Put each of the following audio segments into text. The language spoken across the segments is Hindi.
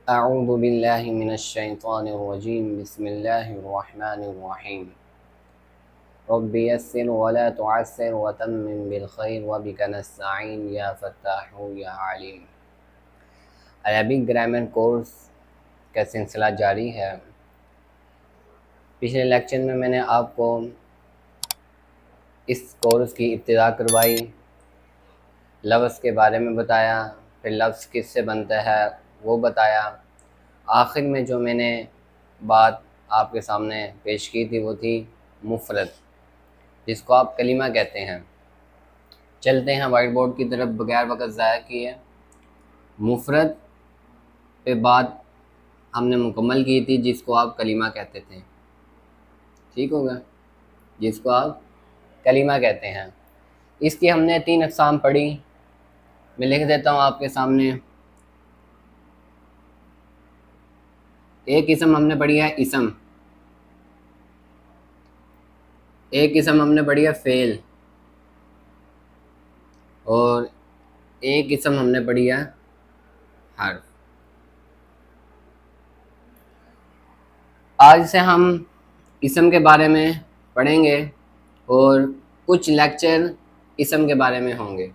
अऊज़ु बिल्लाहि मिनश्शैतानिर्रजीम बिस्मिल्लाहिर्रहमानिर्रहीम रब्बि यस्सिर वला तुअस्सिर वतम्मिम बिल खैर वबिका नस्तईन या फत्ताहु या अलीम। अरबिक ग्रामर कोर्स का सिलसिला जारी है। पिछले लेक्चर में मैंने आपको इस कोर्स की इब्तिदा करवाई, लफ्ज़ के बारे में बताया, फिर लफ्ज़ किससे बनता है वो बताया। आखिर में जो मैंने बात आपके सामने पेश की थी वो थी मुफ़रद, जिसको आप कलीमा कहते हैं। चलते हैं वाइट बोर्ड की तरफ बगैर वक़्त ज़ाया किए। मुफ़रद पे बात हमने मुकम्मल की थी, जिसको आप कलीमा कहते थे। ठीक होगा, जिसको आप कलीमा कहते हैं। इसकी हमने 3 अक़साम पढ़ी। मैं लिख देता हूँ आपके सामने। एक किस्म हमने पढ़ी है इसम, एक किस्म हमने पढ़ी है फ़ेल, और एक किस्म हमने पढ़ी है हर्फ। आज से हम इसम के बारे में पढ़ेंगे और कुछ लेक्चर इसम के बारे में होंगे।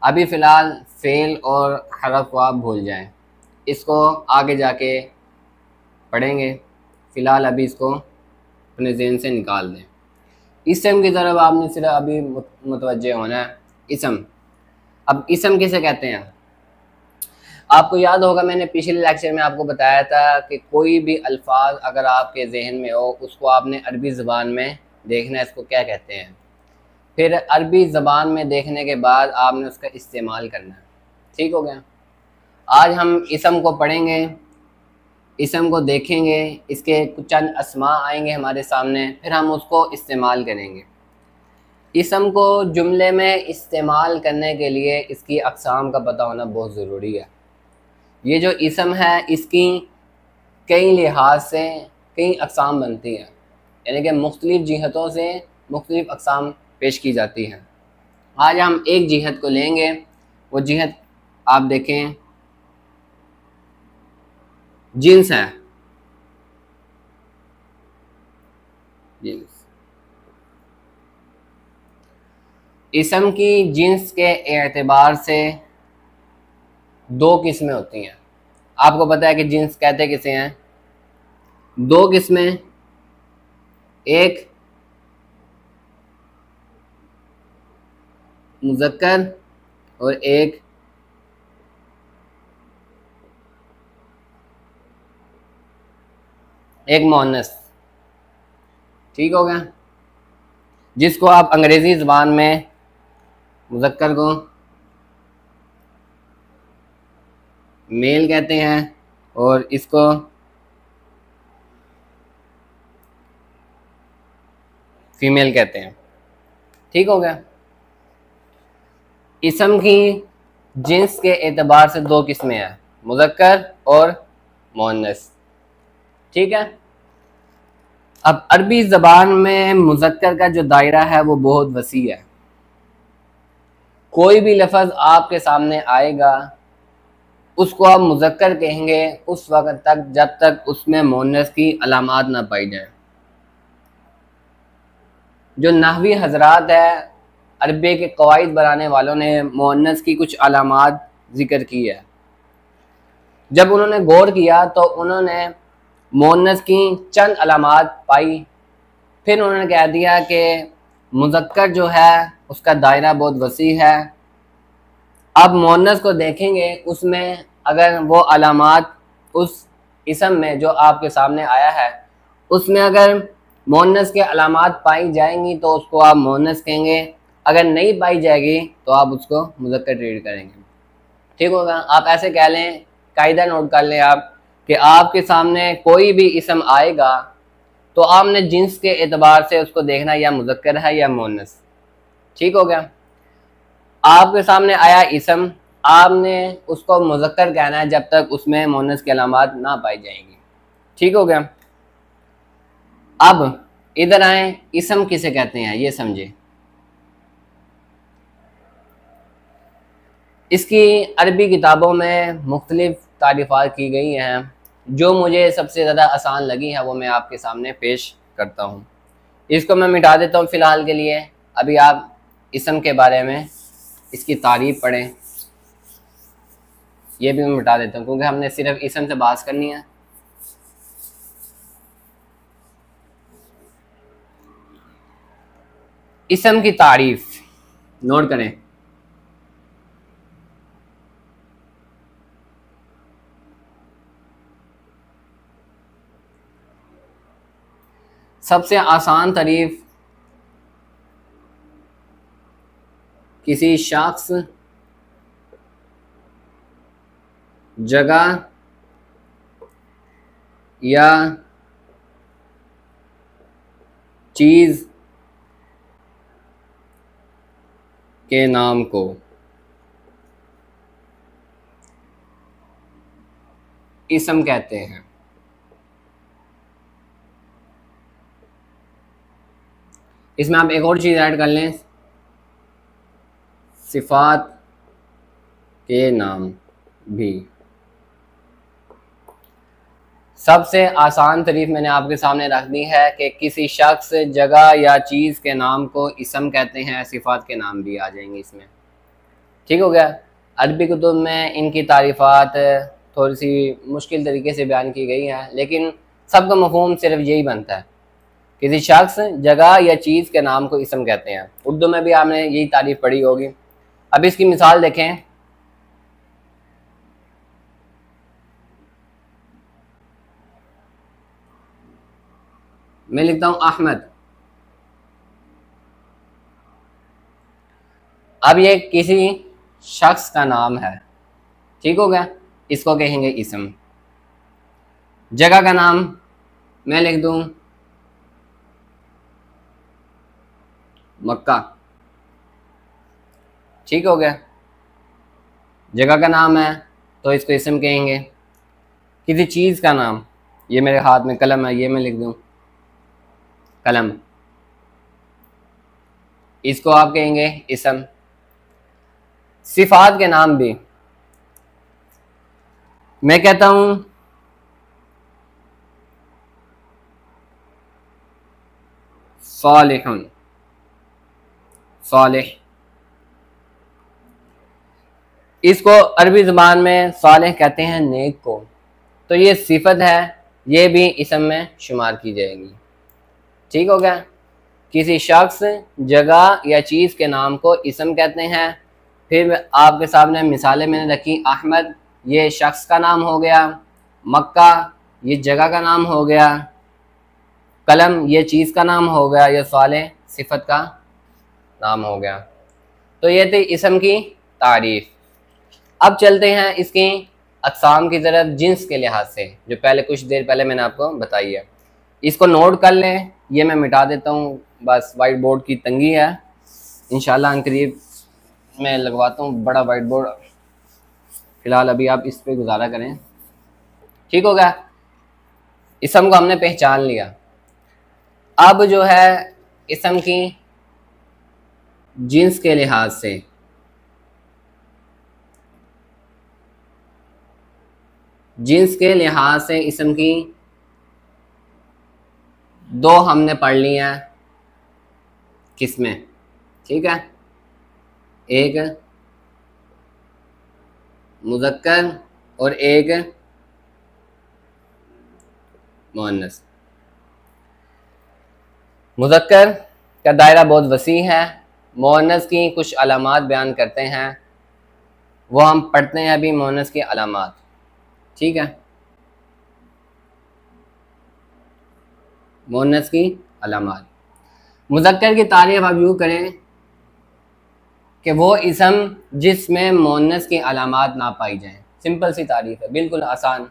अभी फ़िलहाल फ़ेल और हरफ को आप भूल जाएं, इसको आगे जाके पढ़ेंगे। फ़िलहाल अभी इसको अपने ज़हन से निकाल दें। इसम की तरफ आपने सिर्फ अभी मुतवज्जे होना है। इसम, अब इसम किसे कहते हैं? आपको याद होगा मैंने पिछले लेक्चर में आपको बताया था कि कोई भी अल्फाज अगर आपके जहन में हो, उसको आपने अरबी ज़बान में देखना है, इसको क्या कहते हैं। फिर अरबी ज़बान में देखने के बाद आपने उसका इस्तेमाल करना है। ठीक हो गया। आज हम इसम को पढ़ेंगे, इसम को देखेंगे, इसके कुछ चंद अस्मा आएंगे हमारे सामने, फिर हम उसको इस्तेमाल करेंगे। इसम को जुमले में इस्तेमाल करने के लिए इसकी अक़साम का पता होना बहुत ज़रूरी है। ये जो इसम है इसकी कई लिहाज से कई अक़साम बनती हैं, यानी कि मुख्तलिफ़ जिहतों से मुख्तलिफ़ अक़साम पेश की जाती हैं। आज हम एक जिहत को लेंगे, वो जिहत आप देखें जिन्स है। जिन्स, इसम की जिन्स के एतबार से 2 किस्में होती हैं। आपको पता है कि जिन्स कहते किसे हैं? 2 किस्में, एक मुज़क्कर और एक मुअन्नस। ठीक हो गया, जिसको आप अंग्रेज़ी ज़बान में मुज़क्कर को मेल कहते हैं और इसको फीमेल कहते हैं। ठीक हो गया। इसम की जिन्स के एतबार से 2 किस्में हैं, मुज़क्कर और मुअन्नस। ठीक है। अब अरबी ज़बान में मुज़क्कर का जो दायरा है वो बहुत वसी है। कोई भी लफ्ज़ आपके सामने आएगा उसको आप मुज़क्कर कहेंगे उस वक़्त तक जब तक उसमें मुअन्नस की अलामात ना पाई जाए। जो नहवी हज़रात है, अरबी के कवायद बनाने वालों ने मुअन्नस की कुछ अलामात ज़िक्र की है। जब उन्होंने गौर किया तो उन्होंने मुअन्नस की चंद अलामात पाई, फिर उन्होंने कह दिया कि मुज़क्कर जो है उसका दायरा बहुत वसी है। अब मुअन्नस को देखेंगे, उसमें अगर वो अलामात उस इसम में जो आपके सामने आया है उसमें अगर मुअन्नस के अलामात पाई जाएंगी तो उसको आप मुअन्नस कहेंगे, अगर नहीं पाई जाएगी तो आप उसको मुज़क्कर ट्रीट करेंगे। ठीक होगा। आप ऐसे कह लें, कायदा नोट कर लें आप, कि आपके सामने कोई भी इसम आएगा तो आपने जिन्स के एतबार से उसको देखना या मुज़क्कर है या मुअन्नस। ठीक हो गया। आपके सामने आया इसम, आपने उसको मुज़क्कर कहना है जब तक उसमें मुअन्नस की अलामात ना पाई जाएंगी। ठीक हो गया। अब इधर आए, इसम किसे कहते हैं ये समझे। इसकी अरबी किताबों में मुख्तलिफ तारीफ़ात की गई हैं, जो मुझे सबसे ज़्यादा आसान लगी है वो मैं आपके सामने पेश करता हूँ। इसको मैं मिटा देता हूँ फ़िलहाल के लिए। अभी आप इसम के बारे में इसकी तारीफ़ पढ़ें। ये भी मैं मिटा देता हूँ क्योंकि हमने सिर्फ इसम से बात करनी है। इसम की तारीफ़ नोट करें। सबसे आसान तारीफ़ किसी शख्स, जगह या चीज़ के नाम को इसम कहते हैं। इसमें आप एक और चीज़ ऐड कर लें, सिफात के नाम भी। सबसे आसान तारीफ मैंने आपके सामने रख दी है कि किसी शख्स, जगह या चीज़ के नाम को इसम कहते हैं, सिफात के नाम भी आ जाएंगे इसमें। ठीक हो गया। अरबी कुतुब में इनकी तारीफ़ात थोड़ी सी मुश्किल तरीके से बयान की गई हैं, लेकिन सबका मफहूम सिर्फ यही बनता है, किसी शख्स, जगह या चीज़ के नाम को इसम कहते हैं। उर्दू में भी आपने यही तारीफ पढ़ी होगी। अब इसकी मिसाल देखें। मैं लिखता हूं अहमद। अब ये किसी शख्स का नाम है, ठीक हो गया, इसको कहेंगे इसम। जगह का नाम मैं लिख दूं मक्का, ठीक हो गया, जगह का नाम है तो इसको इसम कहेंगे। किसी चीज़ का नाम, ये मेरे हाथ में कलम है, ये मैं लिख दूं कलम, इसको आप कहेंगे इसम। सिफात के नाम भी मैं कहता हूं सालिहुन, सालिह, इसको अरबी ज़बान में सालिह कहते हैं नेक को, तो ये सिफत है, ये भी इसम में शुमार की जाएगी। ठीक हो गया। किसी शख्स, जगह या चीज़ के नाम को इसम कहते हैं। फिर आपके सामने मिसालें मैंने रखी। अहमद ये शख्स का नाम हो गया, मक्का ये जगह का नाम हो गया, कलम ये चीज़ का नाम हो गया, या सालिह सिफत का नाम हो गया। तो ये थी इसम की तारीफ़। अब चलते हैं इसकी अक़साम की तरफ जिन्स के लिहाज से, जो पहले कुछ देर पहले मैंने आपको बताई है। इसको नोट कर लें, ये मैं मिटा देता हूँ, बस वाइट बोर्ड की तंगी है। इंशाल्लाह अनकरीब मैं लगवाता हूँ बड़ा वाइट बोर्ड। फ़िलहाल अभी आप इस पे गुजारा करें। ठीक हो गया। इसम को हमने पहचान लिया। अब जो है इसम की जिन्स के लिहाज से, जिन्स के लिहाज से इसम की दो हमने पढ़ ली हैं किस्में, ठीक है। एक मुज़क्कर और एक मुअन्नस। मुज़क्कर का दायरा बहुत वसी है, मुअन्नस की कुछ अलामात बयान करते हैं, वो हम पढ़ते हैं अभी मुअन्नस की अलामात, ठीक है। मुअन्नस की अलामात। मुज़क्कर की तारीफ़ आप यूँ करें कि वो इसम जिसमें मुअन्नस की अलामात ना पाई जाएं। सिंपल सी तारीफ़ है, बिल्कुल आसान।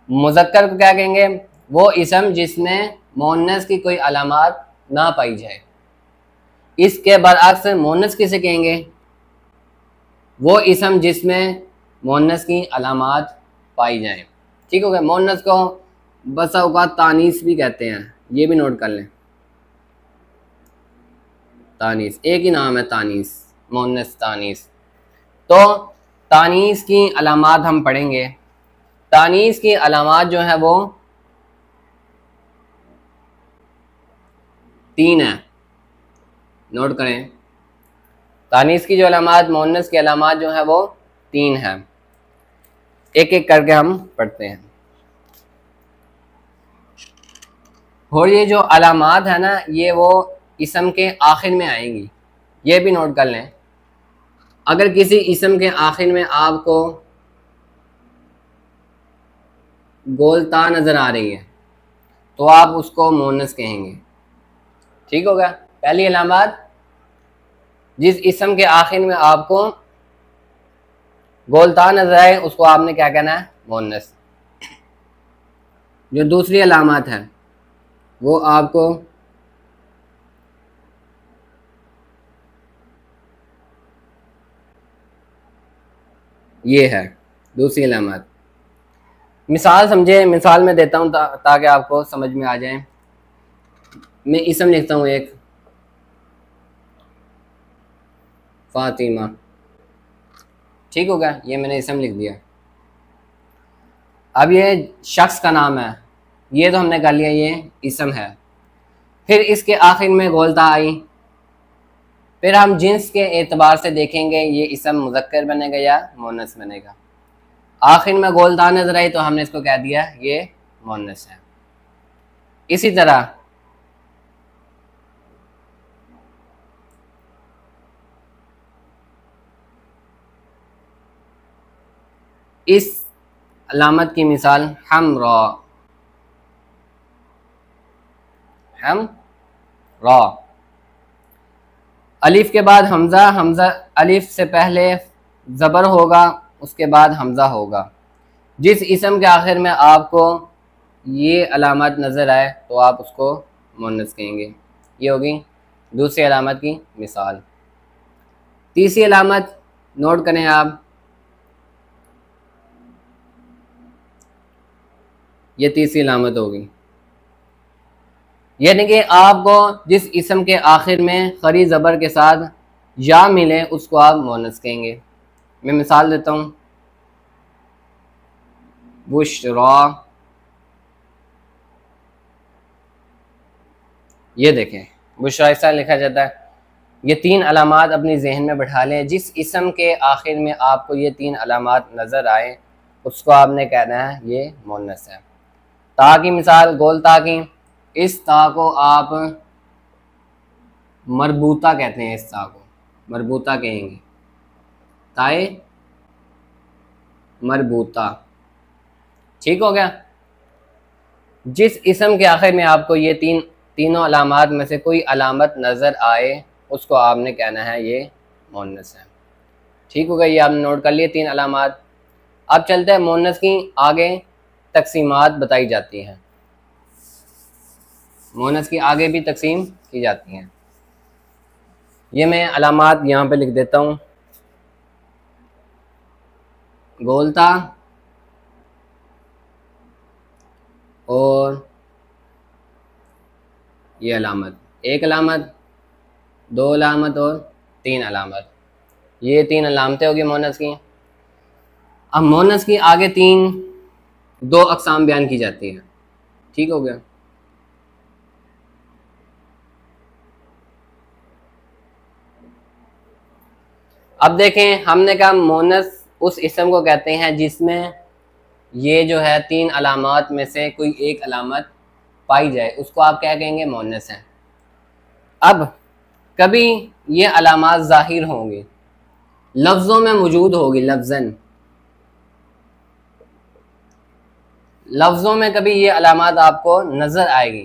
मुज़क्कर को क्या कहेंगे? वो इसम जिसमें मुअन्नस की कोई अलामात ना पाई जाए। इसके बरअक्स मुअन्नस किसे कहेंगे? वो इसम जिसमें मुअन्नस की अलामात पाई जाए। ठीक हो गया। मुअन्नस को बसा औक़ात तानीस भी कहते हैं, ये भी नोट कर लें। तानीस एक ही नाम है, तानीस, मुअन्नस तानीस। तो तानीस की अलामात हम पढ़ेंगे। तानीस की अलामात जो है वो 3 है, नोट करें। तानीस की जो अलामात, मुअन्नस की अलामात जो है वो 3 है। एक एक करके हम पढ़ते हैं। और ये जो अलामात है ना, ये वो इसम के आखिर में आएंगी, ये भी नोट कर लें। अगर किसी इसम के आखिर में आपको गोलता नज़र आ रही है तो आप उसको मुअन्नस कहेंगे। ठीक होगा। पहली अलामत, जिस इसम के आखिर में आपको गोलता नजर आए उसको आपने क्या कहना है, मुअन्नस। जो दूसरी अलामत है वो आपको ये है दूसरी अलामत। मिसाल समझे, मिसाल में देता हूँ ताकि आपको समझ में आ जाए। मैं इसम लिखता हूँ एक, फातिमा। ठीक होगा, ये मैंने इसम लिख दिया। अब ये शख्स का नाम है, ये तो हमने कर लिया, ये इसम है। फिर इसके आखिर में गोलता आई, फिर हम जिन्स के एतबार से देखेंगे ये इसम मुज़क्कर बनेगा या मुअन्नस बनेगा। आखिर में गोलता नजर आई तो हमने इसको कह दिया ये मुअन्नस है। इसी तरह इस अलामत की मिसाल हमरा, हम रा, अलिफ के बाद हमजा, हमजा अलिफ से पहले ज़बर होगा, उसके बाद हमजा होगा। जिस इसम के आखिर में आपको ये अलामत नज़र आए तो आप उसको मुअन्नस कहेंगे। ये होगी दूसरी अलामत की मिसाल। तीसरी अलामत नोट करें आप, ये तीसरी अलामत होगी, यानी कि आपको जिस इसम के आखिर में खरी ज़बर के साथ या मिले उसको आप मुअन्नस कहेंगे। मैं मिसाल देता हूँ, बुशरा, ये देखें बुशरा ऐसा लिखा जाता है। ये 3 अलामात अपनी जहन में बैठा लें। जिस इसम के आखिर में आपको ये 3 अलामात नज़र आए उसको आपने कहना है ये मुअन्नस है। ता की मिसाल, गोल ता की, इस ता को आप मरबूता कहते हैं, इस ता को मरबूता कहेंगे, ताए मरबूता। ठीक हो गया। जिस इसम के आखिर में आपको ये तीनों अलामात में से कोई अलामत नज़र आए उसको आपने कहना है ये मुअन्नस है। ठीक होगा, ये आपने नोट कर लिए 3 अलामात। अब चलते हैं मुअन्नस की आगे तकसीमात बताई जाती हैं। मुअन्नस की आगे भी तकसीम की जाती हैं। ये मैं अलामात यहाँ पे लिख देता हूँ। गोलता और ये अलामत, एक अलामत, 2 अलामत और 3 अलामत। ये 3 अलामतें होगी मुअन्नस की। अब मुअन्नस की आगे 2 अक़साम बयान की जाती है। ठीक हो गया। अब देखें, हमने कहा मुअन्नस उस इसम को कहते हैं जिसमें ये जो है 3 अलामात में से कोई एक अलामत पाई जाए, उसको आप क्या कहेंगे, मुअन्नस है। अब कभी ये अलामात ज़ाहिर होंगी, लफ्ज़ों में मौजूद होगी, लफ्ज़ों में कभी ये अलामात आपको नज़र आएगी,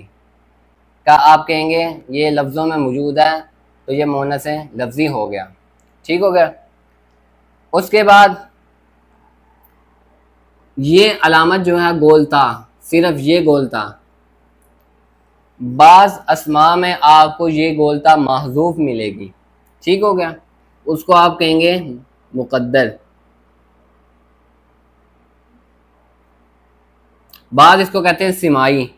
क्या आप कहेंगे ये लफ्ज़ों में मौजूद है तो ये मुअन्नस है, लफ्ज़ी हो गया। ठीक हो गया। उसके बाद ये अलामत जो है गोलता, सिर्फ ये गोलता, बाज़ अस्मा में आपको ये गोलता महज़ूफ़ मिलेगी। ठीक हो गया, उसको आप कहेंगे मुक़द्दर। बाज़ इसको कहते हैं सिमाई।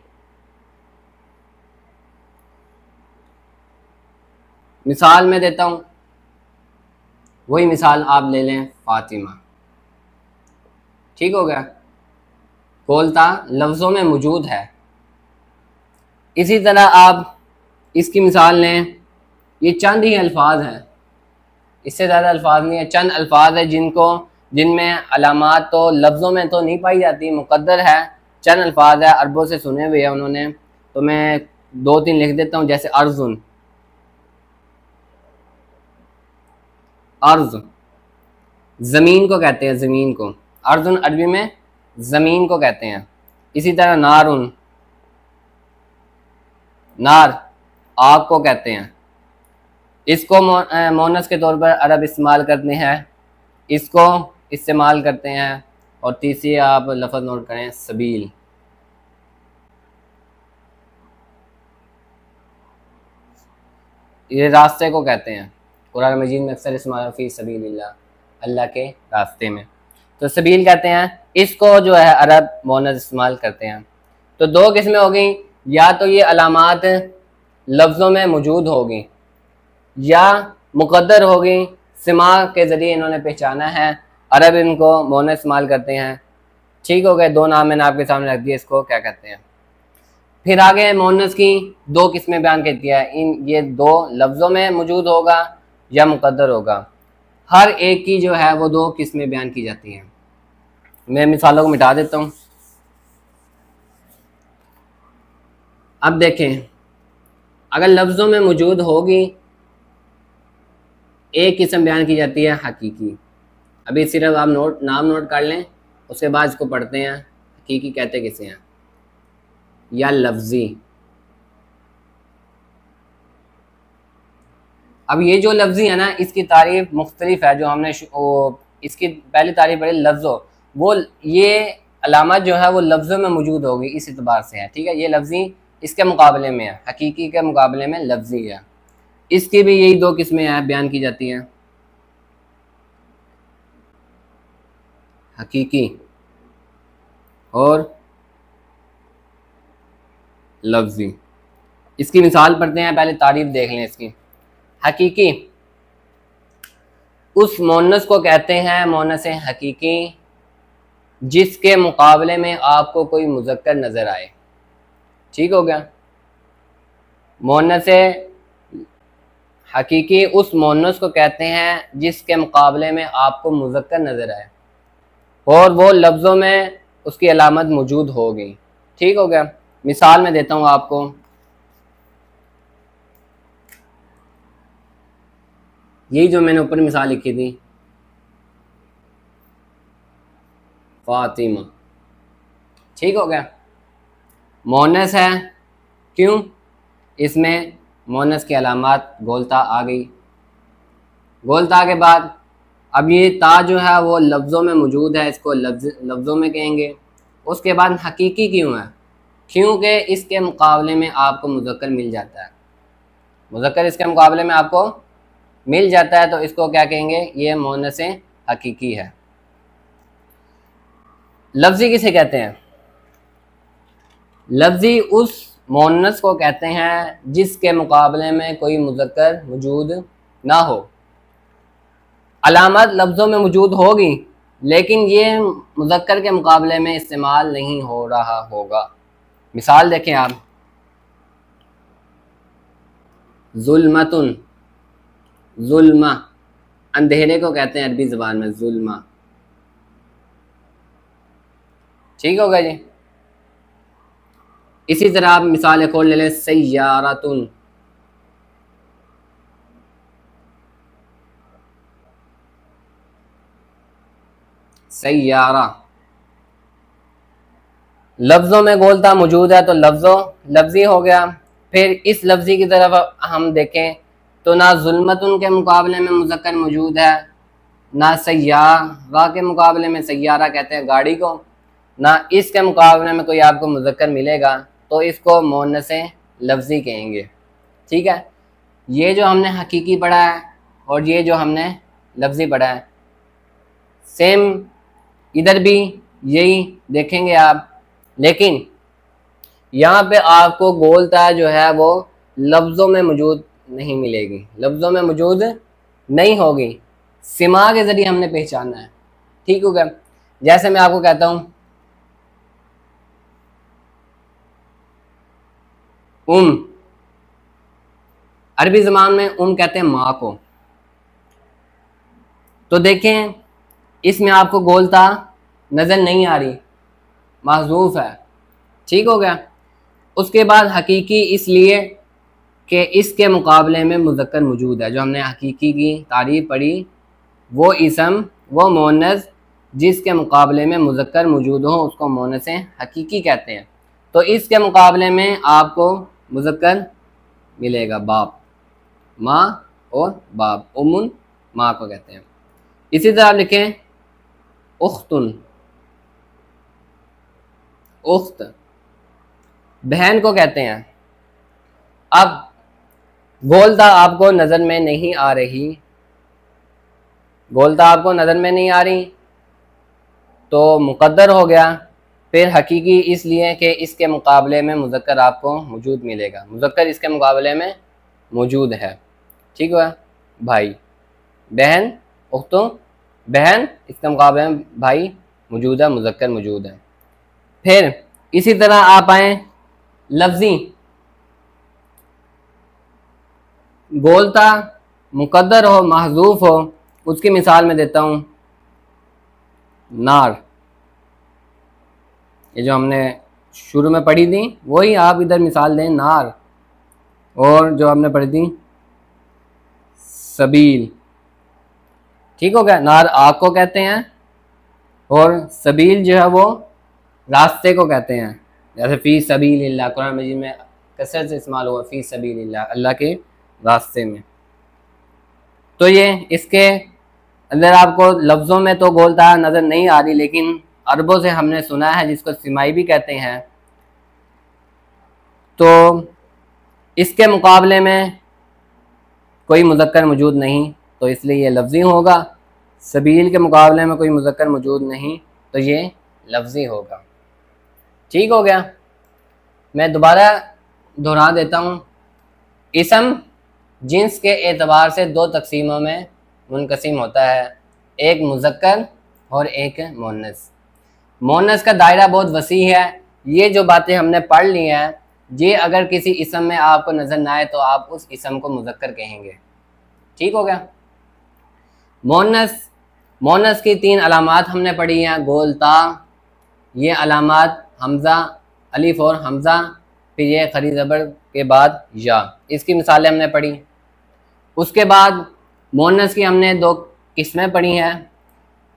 मिसाल में देता हूँ, वही मिसाल आप ले लें, फातिमा। ठीक हो गया। गोलता लफ्ज़ों में मौजूद है। इसी तरह आप इसकी मिसाल लें, ये चंद ही अल्फाज हैं, इससे ज़्यादा अल्फाज नहीं है, चंद अल्फाज है जिनमें अलामात तो लफ्ज़ों में तो नहीं पाई जाती, मुक़द्दर है, चंद अल्फाज है, अरबों से सुने हुए हैं उन्होंने। तो मैं दो तीन लिख देता हूँ, जैसे अर्जुन, अर्ज ज़मीन को कहते हैं, ज़मीन को अर्जुन अरबी में ज़मीन को कहते हैं। इसी तरह नारुन, नार आग को कहते हैं। इसको मोनस के तौर पर अरब इस्तेमाल करते हैं, इसको इस्तेमाल करते हैं। और तीसरी आप लफ्ज़ नोट करें, सबील, ये रास्ते को कहते हैं। कुरान मजीद में अक्सर इस्तेमाल फी सबीलिल्लाह, अल्लाह के रास्ते में, तो सबील कहते हैं। इसको जो है अरब मोनस इस्तेमाल करते हैं। तो दो किस्में हो गई, या तो ये अलामात लफ्ज़ों में मौजूद होगी या मुक़द्दर होगी, सिमा के ज़रिए इन्होंने पहचाना है, अरब इनको मोनस इस्तेमाल करते हैं। ठीक हो गए, दो नाम मैंने आपके सामने रख दिए, इसको क्या कहते हैं। फिर आगे मोनस की दो किस्में बयान करती है, इन ये दो लफ्ज़ों में मौजूद होगा या मुक़द्दर होगा। हर एक की जो है वो दो किस्में बयान की जाती हैं। मैं मिसालों को मिटा देता हूँ। अब देखें, अगर लफ्ज़ों में मौजूद होगी, एक किस्म बयान की जाती है हकीकी। अभी सिर्फ आप नाम नोट कर लें, उसके बाद इसको पढ़ते हैं। हकीकी कहते किसे हैं, या लफ्ज़ी। अब ये जो लफ्ज़ी है ना, इसकी तारीफ मुख्तलिफ है। जो हमने इसकी पहली तारीफ पढ़ी लफ्ज़ों, वो ये अलामत जो है वो लफ्ज़ों में मौजूद होगी, इस एतबार से है। ठीक है, ये लफ्ज़ी इसके मुकाबले में है, हकीकी के मुकाबले में लफ्ज़ी है। इसकी भी यही दो किस्में हैं, बयान की जाती हैं, हकीकी और लफ्ज़ी। इसकी मिसाल पढ़ते हैं, पहले तारीफ देख लें इसकी। हकीकी उस मोनस को कहते हैं, मोनस हकीकी, जिसके मुकाबले में आपको कोई मुज़क्कर नज़र आए। ठीक हो गया, मोनस हकीकी उस मोनस को कहते हैं जिसके मुकाबले में आपको मुज़क्कर नज़र आए और वो लफ्ज़ों में उसकी अलामत मौजूद हो गई। ठीक हो गया, मिसाल में देता हूँ आपको। यही जो मैंने ऊपर मिसाल लिखी थी, फातिमा। ठीक हो गया, मोनस है, क्यों, इसमें मोनस की अलामत गोलता आ गई। गोलता के बाद अब ये ता जो है वो लफ्ज़ों में मौजूद है, इसको लफ्ज़ों में कहेंगे। उसके बाद हकीकी क्यों है, क्योंकि इसके मुकाबले में आपको मुज़क्कर मिल जाता है, मुज़क्कर इसके मुकाबले में आपको मिल जाता है, तो इसको क्या कहेंगे, ये मोनस हकीकी है। लफ्ज़ी किसे कहते हैं, लफ्ज़ी उस मोनस को कहते हैं जिसके मुकाबले में कोई मुज़क्कर मौजूद ना हो। अलामत लफ्ज़ों में मौजूद होगी, लेकिन ये मुज़क्कर के मुकाबले में इस्तेमाल नहीं हो रहा होगा। मिसाल देखें आप, जुल्मतुन, जुल्मा अंधेरे को कहते हैं अरबी ज़बान में, जुल्मा। ठीक होगा जी। इसी तरह आप मिसाल एक और ले लें, सय्यारतुन, सय्यारा, लफ्ज़ों में गोलता मौजूद है, तो लफ्ज़ी हो गया। फिर इस लफ्ज़ी की तरफ हम देखें तो ना जुल्मतुन के मुकाबले में मुज़क्कर मौजूद है, ना सय्यारा के मुकाबले में, सय्यारा कहते हैं गाड़ी को, ना इसके मुकाबले में कोई आपको मुज़क्कर मिलेगा, तो इसको मोनस लफ्ज़ी कहेंगे। ठीक है, ये जो हमने हकीकी पढ़ा है और ये जो हमने लफ्ज़ी पढ़ा है, सेम इधर भी यही देखेंगे आप, लेकिन यहाँ पे आपको गोलता जो है वो लफ्ज़ों में मौजूद नहीं मिलेगी, लफ्ज़ों में मौजूद नहीं होगी, सिमा के ज़रिए हमने पहचाना है। ठीक हो गया, जैसे मैं आपको कहता हूँ अरबी ज़बान में कहते हैं माँ को। तो देखें इसमें आपको गोलता नज़र नहीं आ रही, महज़ूफ़ है। ठीक हो गया। उसके बाद हकीकी इसलिए कि इसके मुकाबले में मुज़क्कर मौजूद है। जो हमने हकीकी की तारीफ़ पढ़ी, वो इसम, वो मोनस जिसके मुकाबले में मुज़क्कर मौजूद हो उसको मोनस हकीकी कहते हैं। तो इसके मुकाबले में आपको मुज़क्कर मिलेगा बाप, माँ और बाप। उम्मुन माँ को कहते हैं। इसी तरह आप लिखें उख्तुन, उख्त बहन को कहते हैं। अब गोलता आपको नज़र में नहीं आ रही, गोलता आपको नज़र में नहीं आ रही तो मुक़द्दर हो गया। फिर हकीकी इसलिए कि इसके मुकाबले में मुज़क्कर आपको मौजूद मिलेगा, मुज़क्कर इसके मुकाबले में मौजूद है। ठीक है। भाई, बहन, उख्तों, बहन इसके मुकाबले में भाई मौजूद है, मुज़क्कर मौजूद है। फिर इसी तरह आप आए लफ्ज़ी, गोलता मुक़द्दर हो, महज़ूफ़ हो। उसकी मिसाल में देता हूँ, नार, ये जो हमने शुरू में पढ़ी थी वही आप इधर मिसाल दें, नार। और जो हमने पढ़ी थी सबील। ठीक हो गया। नार आग को कहते हैं और सबील जो है वो रास्ते को कहते हैं। जैसे फ़ी सबीलिल्लाह कुरान मजीद में कसरत से इस्तेमाल हुआ, फ़ी सबीलिल्लाह, अल्लाह के रास्ते में। तो ये इसके अंदर आपको लफ्ज़ों में तो गोलता नज़र नहीं आ रही, लेकिन अरबों से हमने सुना है जिसको सिमाई भी कहते हैं। तो इसके मुकाबले में कोई मुज़क्कर मौजूद नहीं, तो इसलिए ये लफ्ज़ी होगा। सबील के मुकाबले में कोई मुज़क्कर मौजूद नहीं, तो ये लफ्ज़ी होगा। ठीक हो गया। मैं दोबारा दोहरा देता हूँ। इसम जिन्स के एतबार से दो तकसीमों में मुनकसिम होता है, एक मुज़क्कर और एक मोनस। मोनस का दायरा बहुत वसी है। ये जो बातें हमने पढ़ ली हैं, ये अगर किसी इसम में आपको नज़र ना आए तो आप उस इसम को मुज़क्कर कहेंगे। ठीक हो गया। मोनस, मोनस की 3 अलामात हमने पढ़ी हैं, गोलता, ये अलामात हमज़ा, अलिफ और हमज़ा, फिर ये खरी ज़बर के बाद या, इसकी मिसालें हमने पढ़ी। उसके बाद मोनस की हमने 2 किस्में पढ़ी हैं,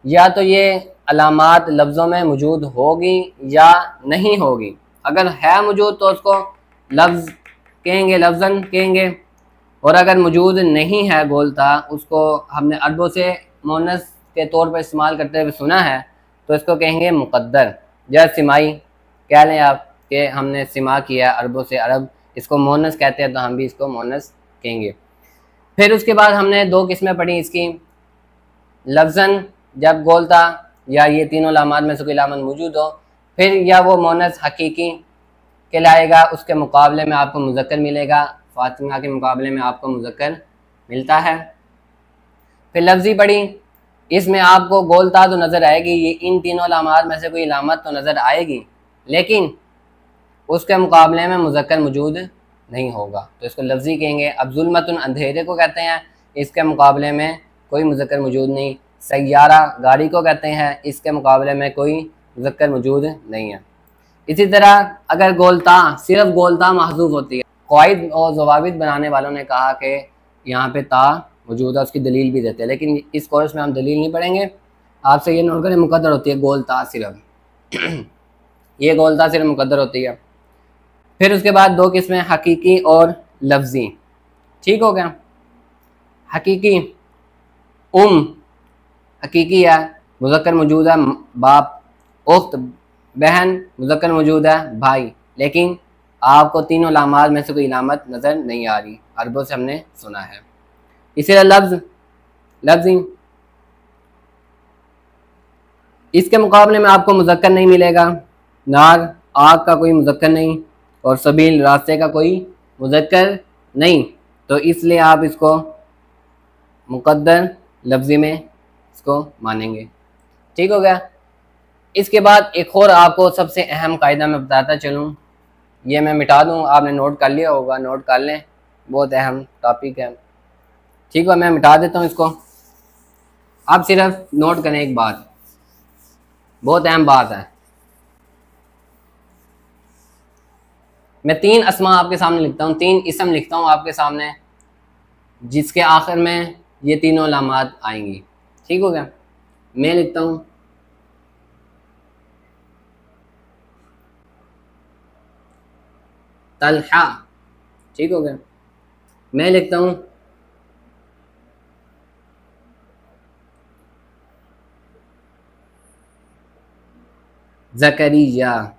या तो ये अलामात लफ्ज़ों में मौजूद होगी या नहीं होगी। अगर है मौजूद तो उसको लफ्ज़ कहेंगे, लफ्ज़न कहेंगे, और अगर मौजूद नहीं है गोलता, उसको हमने अरबों से मोनस के तौर पर इस्तेमाल करते हुए सुना है, तो इसको कहेंगे मुक़द्दर या सिमाई। कह लें आप कि हमने सिमा किया अरबों से, अरब इसको मोनस कहते हैं तो हम भी इसको मोनस कहेंगे। फिर उसके बाद हमने 2 किस्में पढ़ी इसकी, लफ्ज़न जब गोलता या ये तीनों लामात में से कोई लामत मौजूद हो, फिर या वो मोनस हकीकी कहलाएगा, उसके मुकाबले में आपको मुज़क्कर मिलेगा। फातिमा के मुकाबले में आपको मुज़क्कर मिलता है। फिर लफ्ज़ी पढ़ी, इसमें आपको गोलता तो नज़र आएगी, ये इन तीनों लामात में से कोई लामत तो नज़र आएगी, लेकिन उसके मुकाबले में मुज़क्कर मौजूद नहीं होगा, तो इसको लफ्ज़ी कहेंगे। अब ज़ुल्मतुन अंधेरे को कहते हैं, इसके मुकाबले में कोई मुज़क्कर मौजूद नहीं। सय्यारा गाड़ी को कहते हैं, इसके मुकाबले में कोई मुज़क्कर मौजूद नहीं है। इसी तरह अगर गोलता, सिर्फ गोलता महज़ूफ़ होती है, क़वाइद और ज़वाबित बनाने वालों ने कहा कि यहाँ पे ता मौजूद है, उसकी दलील भी देते हैं, लेकिन इस कोर्स में हम दलील नहीं पढ़ेंगे। आपसे ये नोट करें, मुक़द्दर होती है गोलता सिर्फ ये गोलता सिर्फ मुक़द्दर होती है। फिर उसके बाद 2 किस्में, हकीकी और लफ्ज़ी। ठीक हो गया। हकीकी, हकीकी है, मुज़क्कर मौजूद है बाप, उख्त बहन, मुज़क्कर मौजूद है भाई, लेकिन आपको तीनों लामात में से कोई इलामत नज़र नहीं आ रही, अरबों से हमने सुना है। इसी लफ्ज़, लफ्ज़ी, इसके मुकाबले में आपको मुज़क्कर नहीं मिलेगा। नार आग का कोई मुज़क्कर नहीं, और सबील रास्ते का कोई मुज़क्कर नहीं, तो इसलिए आप इसको मुक़द्दर लफ्ज़ी में इसको मानेंगे। ठीक हो गया। इसके बाद एक और आपको सबसे अहम कायदा मैं बताता चलूँ, ये मैं मिटा दूँ, आपने नोट कर लिया होगा, नोट कर लें, बहुत अहम टॉपिक है। ठीक है, मैं मिटा देता हूँ इसको। आप सिर्फ नोट करें एक बात, बहुत अहम बात है। मैं 3 अस्मा आपके सामने लिखता हूँ, 3 इसम लिखता हूँ आपके सामने, जिसके आखिर में ये तीनों अलामात आएंगी। ठीक हो गया? मैं लिखता हूँ तलहा। ठीक हो गया? मैं लिखता हूँ ज़करिया।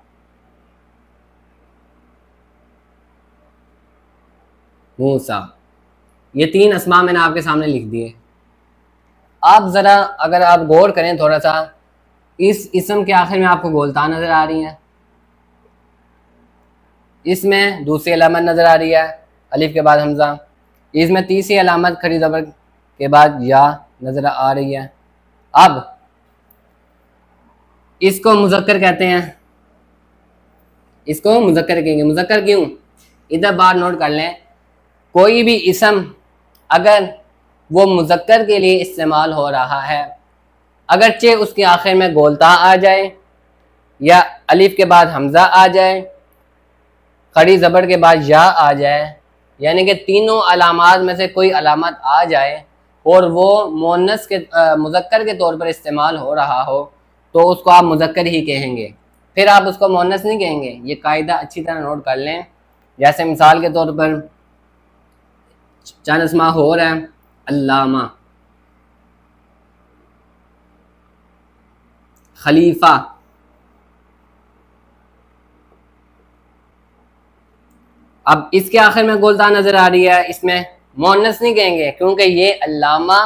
मूसा। ये 3 अस्मा मैंने आपके सामने लिख दिए। आप ज़रा अगर आप गौर करें थोड़ा सा, इस इसम के आखिर में आपको गोलता नज़र आ रही है, इसमें दूसरी अलामत नज़र आ रही है अलिफ के बाद हमज़ा, इसमें तीसरी अलामत खड़ी ज़बर के बाद या नज़र आ रही है। अब इसको मुज़क्कर कहते हैं, इसको मुज़क्कर कहेंगे। मुज़क्कर क्यों? इधर बात नोट कर लें, कोई भी इसम अगर वो मुज़क्कर के लिए इस्तेमाल हो रहा है, अगरचे उसके आखिर में गोलता आ जाए या अलिफ के बाद हमज़ा आ जाए, खड़ी ज़बर के बाद या आ जाए, यानी कि तीनों अलामात में से कोई अलामत आ जाए और वो मुअन्नस के मुज़क्कर के तौर पर इस्तेमाल हो रहा हो, तो उसको आप मुज़क्कर ही कहेंगे, फिर आप उसको मुअन्नस नहीं कहेंगे। ये कायदा अच्छी तरह नोट कर लें। जैसे मिसाल के तौर पर चंद अस्मा हो रहा है, अल्लामा, खलीफा, अब इसके आखिर में गोलता नज़र आ रही है, इसमें मुअन्नस नहीं कहेंगे क्योंकि ये अल्लामा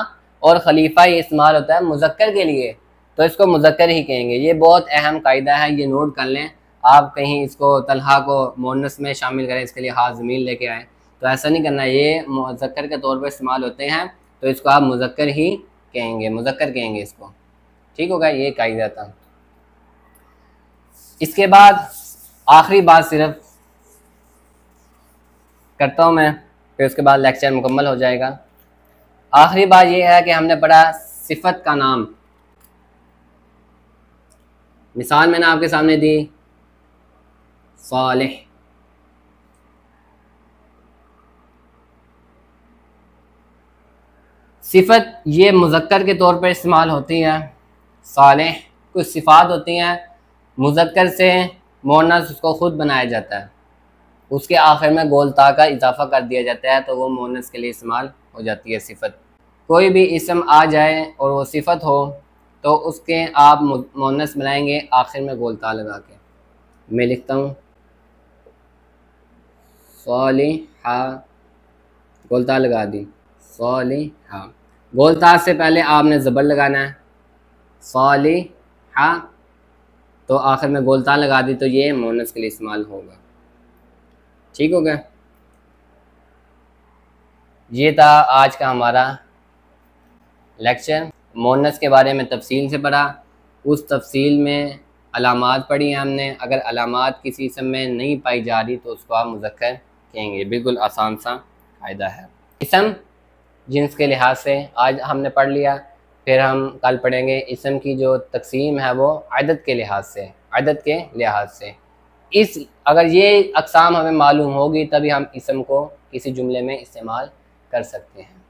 और खलीफा ये इस्तेमाल होता है मुज़क्कर के लिए, तो इसको मुज़क्कर ही कहेंगे। ये बहुत अहम कायदा है, ये नोट कर लें। आप कहीं इसको तलहा को मुअन्नस में शामिल करें, इसके लिए हाथ ज़मीन लेके आएँ, तो ऐसा नहीं करना। ये मुज़क्कर के तौर पर इस्तेमाल होते हैं, तो इसको आप मुज़क्कर ही कहेंगे, मुज़क्कर कहेंगे इसको। ठीक होगा? ये कायदा था। इसके बाद आखिरी बात सिर्फ करता हूँ मैं, फिर उसके बाद लेक्चर मुकम्मल हो जाएगा। आखिरी बात ये है कि हमने पढ़ा सिफत का नाम। मिसाल मैंने आपके सामने दी, सालिह, सिफत ये मुज़क्कर के तौर पर इस्तेमाल होती है। सालिह कुछ सिफ़ात होती हैं, मुज़क्कर से मुअन्नस उसको ख़ुद बनाया जाता है, उसके आखिर में गोलता का इजाफा कर दिया जाता है, तो वो मुअन्नस के लिए इस्तेमाल हो जाती है सिफत। कोई भी इसम आ जाए और वो सिफत हो तो उसके आप मुअन्नस बनाएंगे आखिर में गोलता लगा के। मैं लिखता हूँ सालिहा, गोलता लगा दी, सालिहा। गोलता से पहले आपने ज़बर लगाना है, सालिहा, तो आखिर में गोलता लगा दी, तो ये मुअन्नस के लिए इस्तेमाल होगा। ठीक हो गया? ये था आज का हमारा लेक्चर। मुअन्नस के बारे में तफसील से पढ़ा, उस तफसील में अलामात पढ़ी हैं हमने। अगर अलामात किसी इसम में नहीं पाई जा रही तो उसको आप मुज़क्कर कहेंगे। बिल्कुल आसान सा कायदा है। इसम जिन्स के लिहाज से आज हमने पढ़ लिया, फिर हम कल पढ़ेंगे इसम की जो तकसीम है वो अदद के लिहाज से, अदद के लिहाज से। अगर ये अक़साम हमें मालूम होगी तभी हम इसम को किसी जुमले में इस्तेमाल कर सकते हैं।